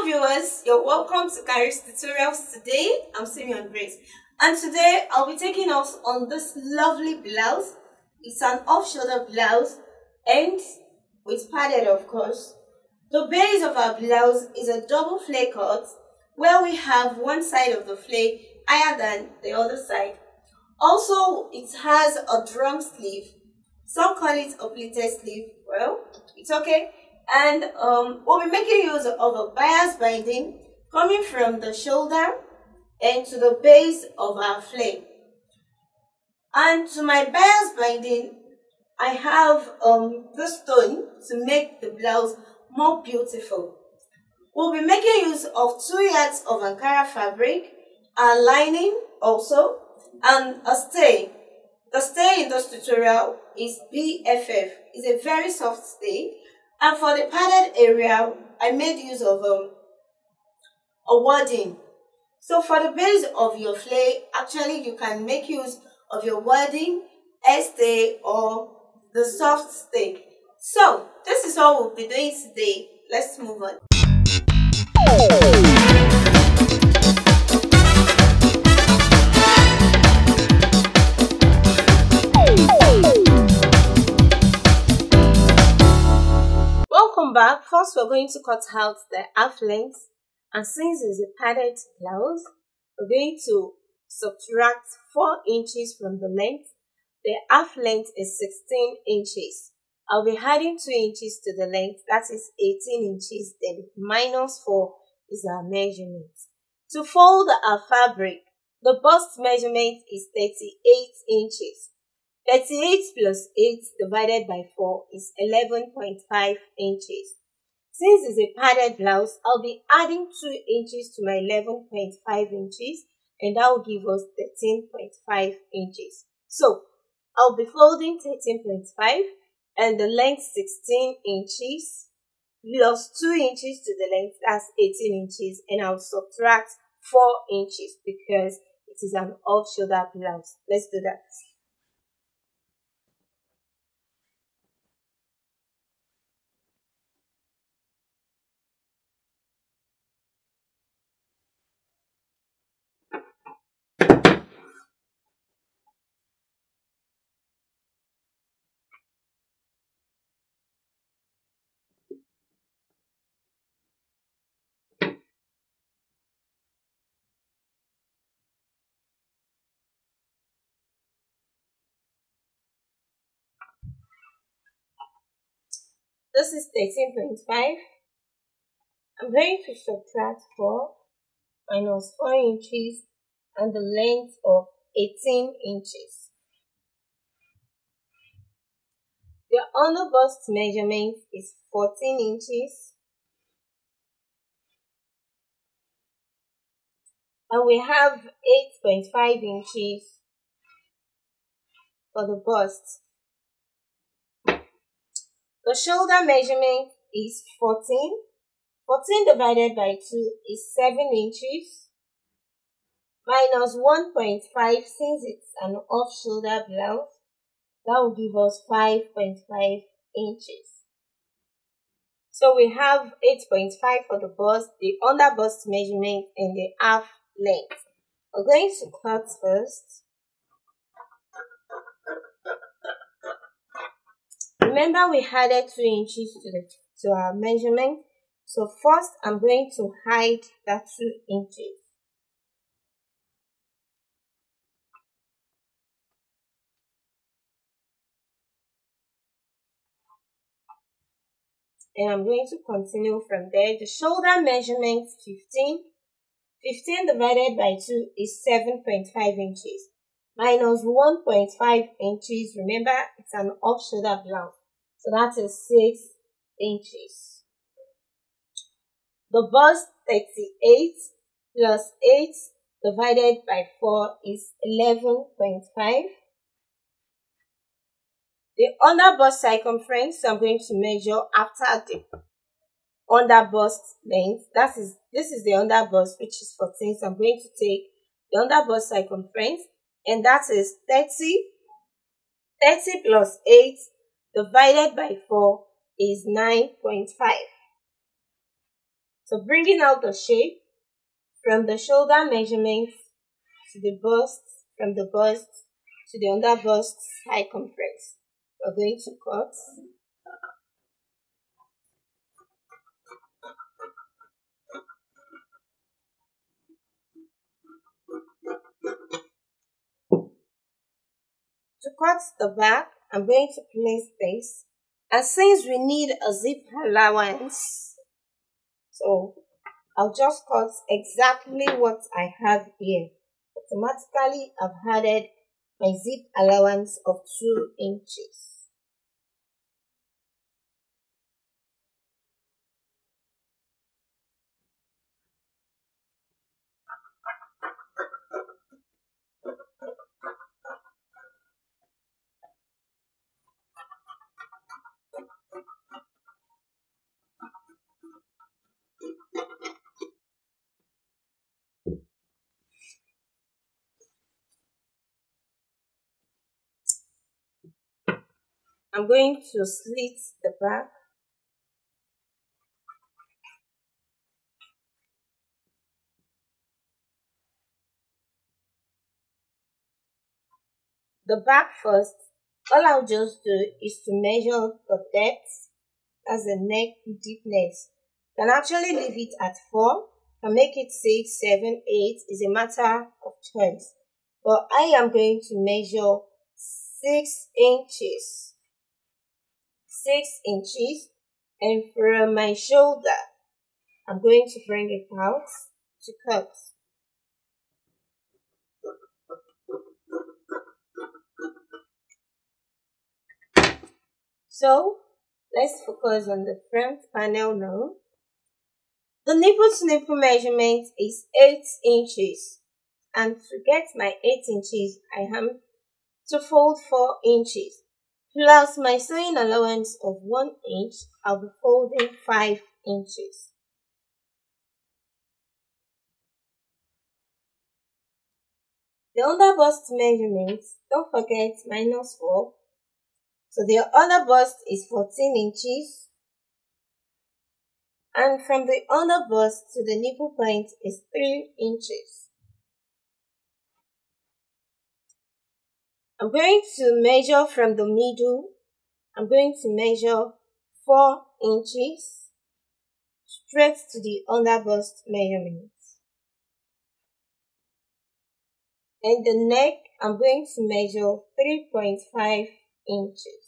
Hello viewers, you're welcome to Kharis tutorials. Today I'm Simeon Grace, and today I'll be taking us on this lovely blouse. It's an off-shoulder blouse and with padded, of course. The base of our blouse is a double flare cut where we have one side of the flare higher than the other side. Also, it has a drum sleeve. Some call it a pleated sleeve. Well, it's okay. And we'll be making use of a bias binding coming from the shoulder and to the base of our flare. And to my bias binding, I have this stone to make the blouse more beautiful. We'll be making use of 2 yards of Ankara fabric, a lining also, and a stay. The stay in this tutorial is BFF. It's a very soft stay. And for the padded area, I made use of a wording. So for the base of your flare, actually you can make use of your wording, stay, or the soft stay. So this is all we'll be doing today. Let's move on. Welcome back. First, we're going to cut out the half length, and since it's a padded blouse, we're going to subtract 4 inches from the length. The half length is 16 inches. I'll be adding 2 inches to the length, that is 18 inches, then minus 4 is our measurement. To fold our fabric, the bust measurement is 38 inches. 38 plus 8 divided by 4 is 11.5 inches. Since it's a padded blouse, I'll be adding 2 inches to my 11.5 inches, and that will give us 13.5 inches. So, I'll be folding 13.5 and the length 16 inches plus 2 inches to the length, that's 18 inches, and I'll subtract 4 inches because it is an off-shoulder blouse. Let's do that. This is 13.5. I'm going to subtract 4 minus 4 inches and the length of 18 inches. The under bust measurement is 14 inches. And we have 8.5 inches for the bust. The shoulder measurement is 14. 14 divided by 2 is 7 inches. Minus 1.5, since it's an off-shoulder blouse, that will give us 5.5 inches. So we have 8.5 for the bust, the under bust measurement, and the half length. We're going to cut first. Remember, we added 2 inches to our measurement. So first, I'm going to hide that 2 inches. And I'm going to continue from there. The shoulder measurement 15. 15 divided by 2 is 7.5 inches. Minus 1.5 inches. Remember, it's an off-shoulder blouse. So that is 6 inches. The bust 38 plus 8 divided by 4 is 11.5. The under bust circumference, so I'm going to measure after the under bust length. This is the under bust, which is 14. So I'm going to take the under bust circumference, and that is 30. 30 plus 8 divided by 4 is 9.5. So bringing out the shape from the shoulder measurement to the bust, from the bust to the under bust circumference. We're going to cut. To cut the back, I'm going to place this. And since we need a zip allowance, so I'll just cut exactly what I have here. Automatically, I've added my zip allowance of 2 inches. I'm going to slit the back. The back first, all I'll just do is to measure the depth as the neck deepness. Can actually leave it at 4, can make it 6, 7, 8, is a matter of choice. But I am going to measure 6 inches. 6 inches, and from my shoulder, I'm going to bring it out to cut. So, let's focus on the front panel now. The nipple to nipple measurement is 8 inches. And to get my 8 inches, I am to fold 4 inches. Plus my sewing allowance of 1 inch, I'll be folding 5 inches. The under bust measurement, don't forget -4. So the under bust is 14 inches. And from the under bust to the nipple point is 3 inches. I'm going to measure from the middle. I'm going to measure 4 inches straight to the under bust measurement. And the neck, I'm going to measure 3.5 inches.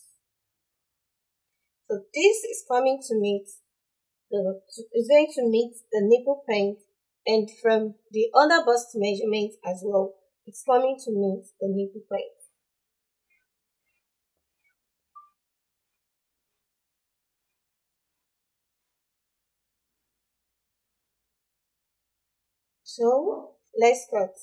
So this is coming to meet the nipple point, and from the under bust measurement as well, it's coming to meet the nipple point. So let's cut.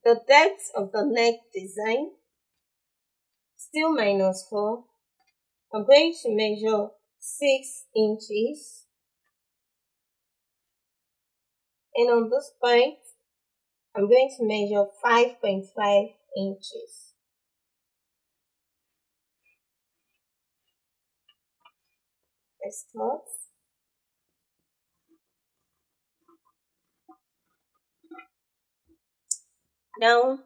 The depth of the neck design, still -4. I'm going to measure 6 inches. And on this point, I'm going to measure 5.5 inches. Let's cut. Now,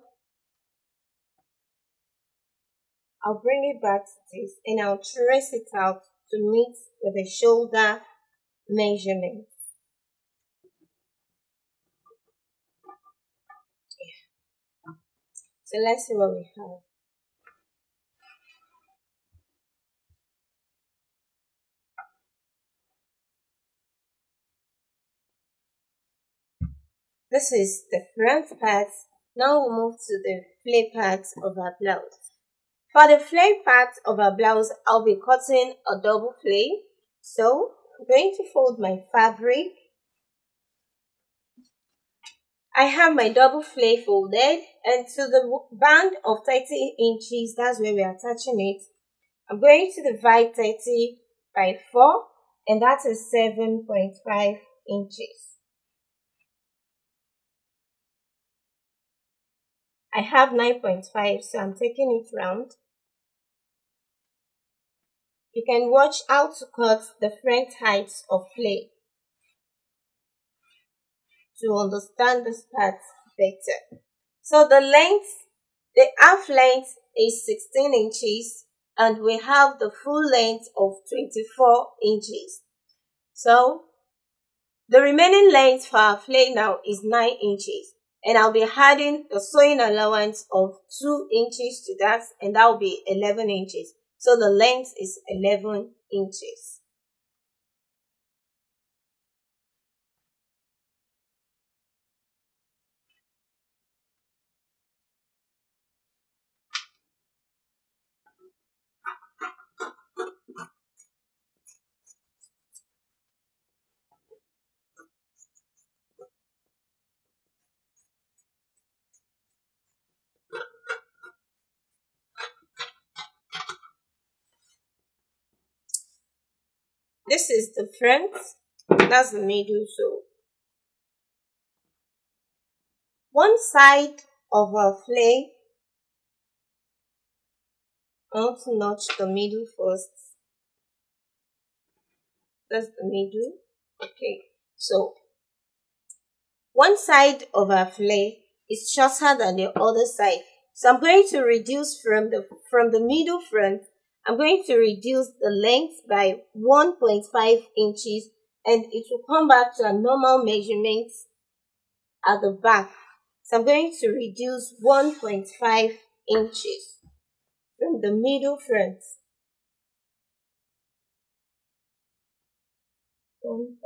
I'll bring it back to this and I'll trace it out to meet with the shoulder measurement. So let's see what we have. This is the front part. Now we'll move to the flare part of our blouse. For the flare part of our blouse, I'll be cutting a double flare. So I'm going to fold my fabric. I have my double flay folded, and to the band of 30 inches, that's where we are attaching it. I'm going to divide 30 by 4, and that is 7.5 inches. I have 9.5, so I'm taking it round. You can watch how to cut the front heights of flay to understand this part better. So the half length is 16 inches, and we have the full length of 24 inches. So the remaining length for our flay now is 9 inches, and I'll be adding the sewing allowance of 2 inches to that, and that will be 11 inches. So the length is 11 inches. This is the front, that's the middle. So one side of our flay, I want to notch the middle first. That's the middle. Okay, so one side of our flay is shorter than the other side. So I'm going to reduce from the middle front, I'm going to reduce the length by 1.5 inches, and it will come back to a normal measurement at the back. So I'm going to reduce 1.5 inches from the middle front. 1.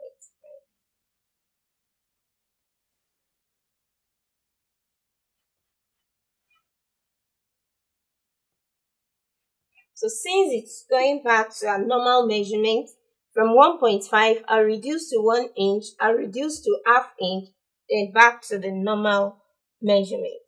So since it's going back to a normal measurement, from 1.5, I'll reduce to 1 inch, I'll reduce to half inch, then back to the normal measurement.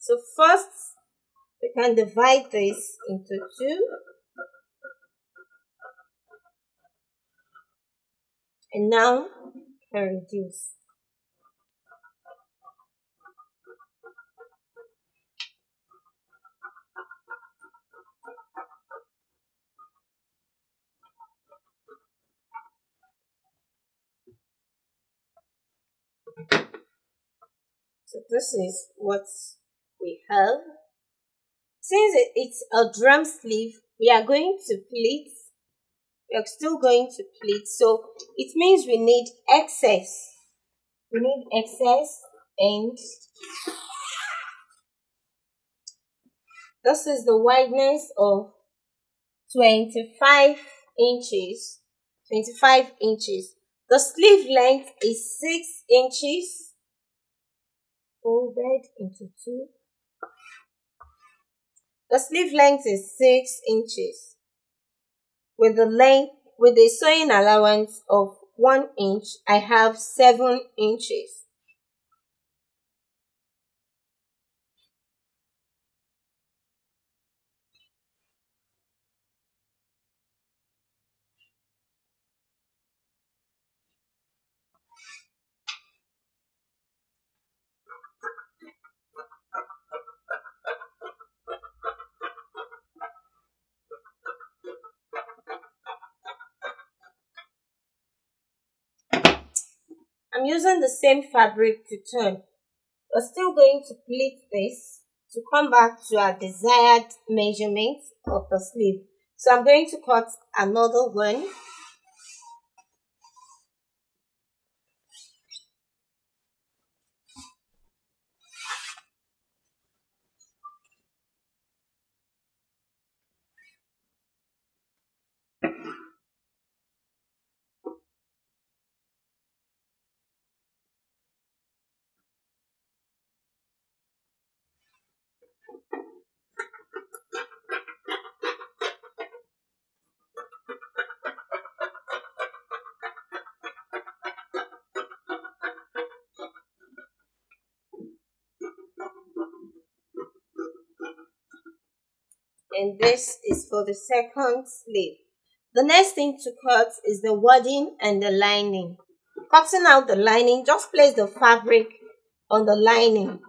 So first, we can divide this into 2, and now we can reduce. So this is what we have. Since it's a drum sleeve, we are going to pleat. We are still going to pleat. So it means we need excess. We need excess, and this is the wideness of 25 inches. 25 inches. The sleeve length is 6 inches. Folded into 2. The sleeve length is 6 inches. With the sewing allowance of 1 inch, I have 7 inches. I'm using the same fabric to turn. We're still going to pleat this to come back to our desired measurement of the sleeve. So I'm going to cut another one. And this is for the second sleeve. The next thing to cut is the wadding and the lining. Cutting out the lining, just place the fabric on the lining.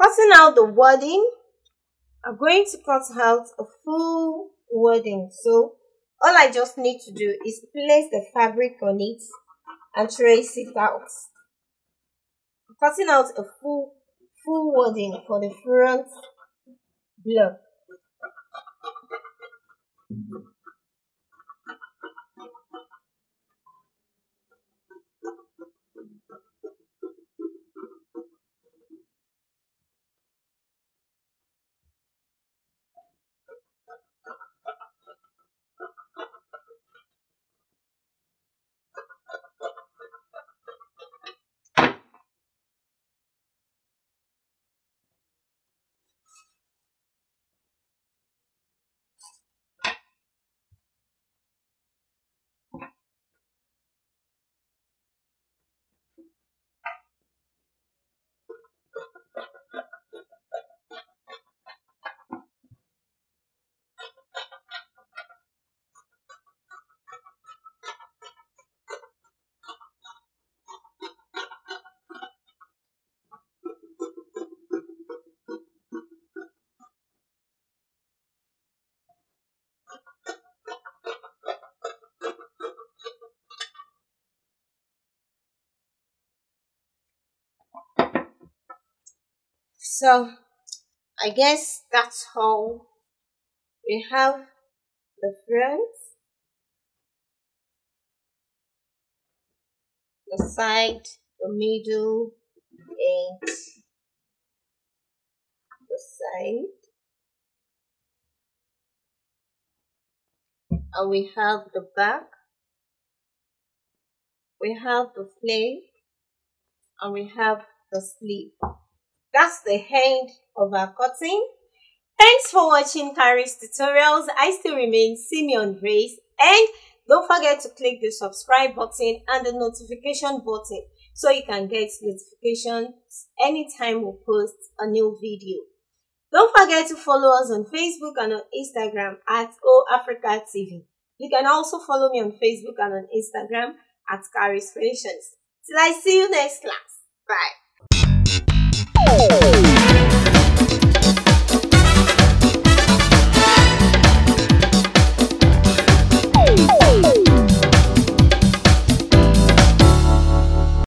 Cutting out the wadding, I'm going to cut out a full wadding. So all I just need to do is place the fabric on it and trace it out. I'm cutting out a full wadding for the front block. So I guess that's how we have the front, the side, the middle, and the side. And we have the back, we have the flare, and we have the sleeve. That's the end of our cutting. Thanks for watching Kharis tutorials. I still remain Simeon Grace, and don't forget to click the subscribe button and the notification button so you can get notifications anytime we post a new video. Don't forget to follow us on Facebook and on Instagram at Africa TV. You can also follow me on Facebook and on Instagram at Kharis Kreations. Till I see you next class. Bye.